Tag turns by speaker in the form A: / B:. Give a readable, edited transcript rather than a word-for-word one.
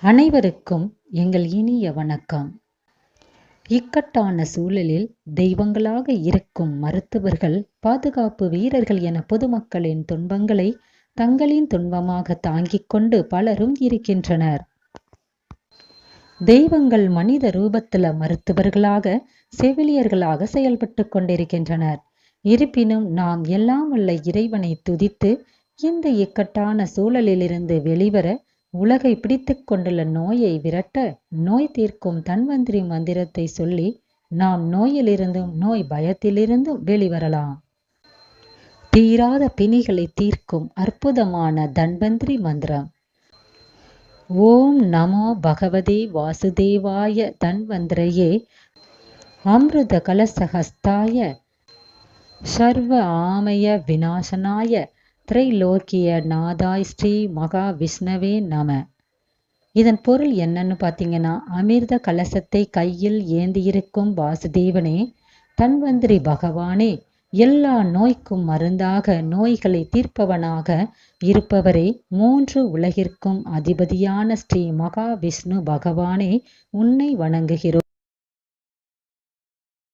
A: அனைவருக்கும் எங்கள் இனிய வணக்கம். இக்கட்டான சூழலில் தெய்வங்களாக இருக்கும் மருத்துவர்கள், பாதுகாப்பு வீரர்கள் என பொதுமக்களின் துன்பங்களை தங்களின் துன்பமாக தாங்கிக் கொண்டு பலரும் இருக்கின்றனர். தெய்வங்கள் மனித ரூபத்தில் மருத்துவர்களாக, செவிலியர்களாக செயல்பட்டு கொண்டிருக்கின்றனர். இருப்பினும் நாம் எல்லாம் வல்ல இறைவனை துதித்து இந்த இக்கட்டான சூழலிலிருந்து வெளிவர, உலகை பிடித்து கொண்டுள்ள நோயை விரட்ட, நோய் தீர்க்கும் தன்வந்திரி மந்திரத்தை சொல்லி நாம் நோயிலிருந்தும் நோய் பயத்திலிருந்தும் வெளிவரலாம். தீராத பிணிகளை தீர்க்கும் அற்புதமான தன்வந்திரி மந்திரம். ஓம் நமோ பகவதே வாசுதேவாய தன்வந்திரையே அமிர்த கலசஹஸ்தாய சர்வ ஆமய விநாசனாய திரைலோக்கிய நாதாய் ஸ்ரீ மகா விஷ்ணவே நம. இதன் பொருள் என்னன்னு பார்த்தீங்கன்னா, அமிர்த கலசத்தை கையில் ஏந்தியிருக்கும் வாசுதேவனே, தன்வந்திரி பகவானே, எல்லா நோய்க்கும் மருந்தாக, நோய்களை தீர்ப்பவனாக இருப்பவரே, 3 உலகிற்கும் அதிபதியான ஸ்ரீ மகா விஷ்ணு பகவானே, உன்னை வணங்குகிறோம்.